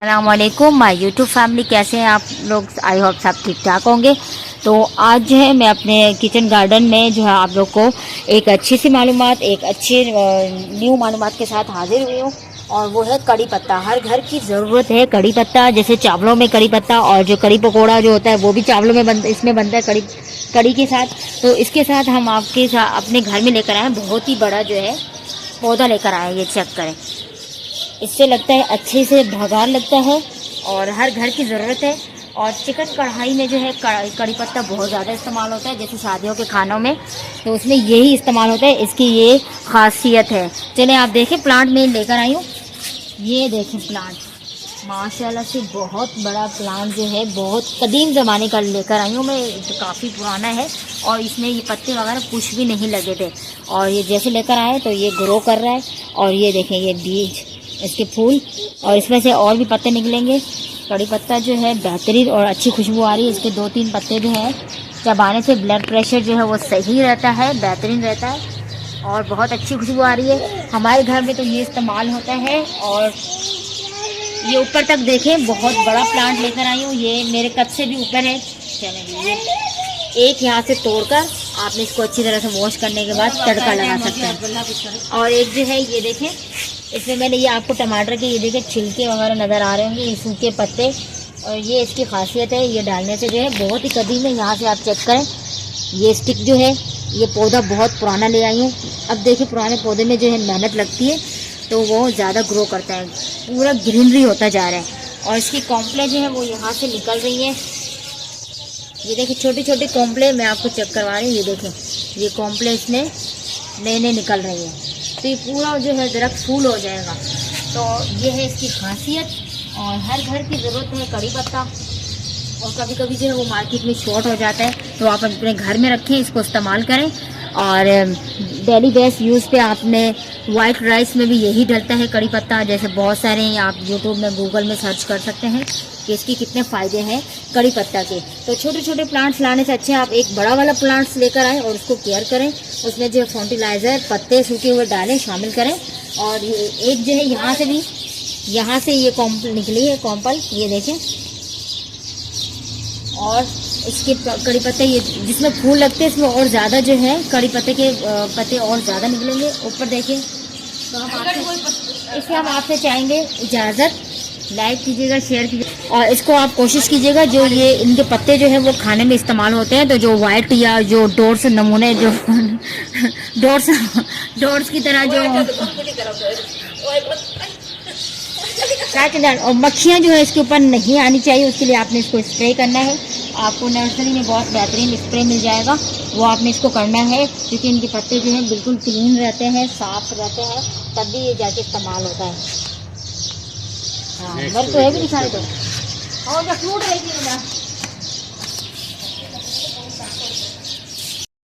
अस्सलामुअलैकुम my YouTube family, कैसे हैं आप लोग? आई होप सब ठीक ठाक होंगे। तो आज जो है मैं अपने किचन गार्डन में जो है आप लोग को एक अच्छी सी मालूमात, एक अच्छी न्यू मालूमात के साथ हाजिर हुई हूँ। और वो है कड़ी पत्ता। हर घर की ज़रूरत है कड़ी पत्ता। जैसे चावलों में कड़ी पत्ता और जो कड़ी पकोड़ा जो होता है वो भी चावलों में इसमें बनता है कड़ी के साथ। तो इसके साथ हम आपके साथ अपने घर में लेकर आए बहुत ही बड़ा जो है पौधा लेकर आए। ये चेक करें, इससे लगता है अच्छे से भगार लगता है और हर घर की ज़रूरत है। और चिकन कढ़ाई में जो है कड़ी पत्ता बहुत ज़्यादा इस्तेमाल होता है, जैसे शादियों के खानों में, तो उसमें यही इस्तेमाल होता है। इसकी ये खासियत है। चलें आप देखें, प्लांट में लेकर आई हूँ। ये देखें प्लांट, माशाल्लाह से बहुत बड़ा प्लांट जो है, बहुत कदीम ज़माने का लेकर आई हूँ मैं। तो काफ़ी पुराना है और इसमें ये पत्ते वगैरह कुछ भी नहीं लगे थे। और ये जैसे लेकर आए तो ये ग्रो कर रहा है। और ये देखें, ये बीज, इसके फूल, और इसमें से और भी पत्ते निकलेंगे। कड़ी पत्ता जो है बेहतरीन और अच्छी खुशबू आ रही है। इसके 2-3 पत्ते जो हैं चबाने से ब्लड प्रेशर जो है वो सही रहता है, बेहतरीन रहता है और बहुत अच्छी खुशबू आ रही है। हमारे घर में तो ये इस्तेमाल होता है। और ये ऊपर तक देखें, बहुत बड़ा प्लांट लेकर आई हूँ। ये मेरे कद से भी ऊपर है। चलें, ये एक यहाँ से तोड़कर आपने इसको अच्छी तरह से वॉश करने के बाद तड़का लगा सकते हैं। और एक जो है ये देखें, इसमें मैंने ये आपको टमाटर के ये देखें छिलके वगैरह नज़र आ रहे होंगे, ये सूखे पत्ते। और ये इसकी खासियत है, ये डालने से जो है बहुत ही कदीम है। यहाँ से आप चेक करें, ये स्टिक जो है, ये पौधा बहुत पुराना ले आई हूँ। अब देखिए, पुराने पौधे में जो है मेहनत लगती है तो वो ज़्यादा ग्रो करता है, पूरा ग्रीनरी होता जा रहा है। और इसकी कॉम्प्ले जो है वो यहाँ से निकल रही है। ये देखिए, छोटी छोटी कॉम्प्ले मैं आपको चेक करवा रही हूँ। ये देखें, ये कॉम्प्ले इसमें नए नए निकल रही है। तो ये पूरा जो है दरख्त फूल हो जाएगा। तो ये है इसकी खासियत। और हर घर की ज़रूरत है कड़ी पत्ता। और कभी कभी जो है वो मार्केट में शॉर्ट हो जाता है, तो आप अपने घर में रखें, इसको इस्तेमाल करें। और डेली बेस यूज़ पे आपने वाइट राइस में भी यही डलता है कड़ी पत्ता। जैसे बहुत सारे हैं, आप यूट्यूब में गूगल में सर्च कर सकते हैं कि इसके कितने फ़ायदे हैं कड़ी पत्ता के। तो छोटे छोटे प्लांट्स लाने से अच्छे आप एक बड़ा वाला प्लांट्स लेकर आएँ और उसको केयर करें। उसमें जो फर्टिलाइज़र, पत्ते सूखे हुए डालें, शामिल करें। और ये एक जो है यहाँ से भी, यहाँ से ये कॉम्पल निकली है, कॉम्पल, ये देखें। और इसके कड़ी पत्ते, ये जिसमें फूल लगते हैं इसमें और ज़्यादा जो है कड़ी पत्ते के पत्ते और ज़्यादा निकलेंगे। ऊपर देखें। तो इससे हम आपसे चाहेंगे इजाज़त, लाइक कीजिएगा, शेयर कीजिएगा और इसको आप कोशिश कीजिएगा। जो ये इनके पत्ते जो है वो खाने में इस्तेमाल होते हैं, तो जो वाइट या जो डोर्स नमूने, जो डोर्स की तरह जो और मक्खियाँ जो है इसके ऊपर नहीं आनी चाहिए, उसके लिए आपने इसको स्प्रे करना है। आपको नर्सरी में बहुत बेहतरीन स्प्रे मिल जाएगा, वो आपने इसको करना है। क्योंकि इनके पत्ते जो हैं बिल्कुल क्लीन रहते हैं, साफ रहते हैं, तब भी ये जाके इस्तेमाल होता है। हाँ, घर तो है भी दिखाई दो। और जो फ्रूट है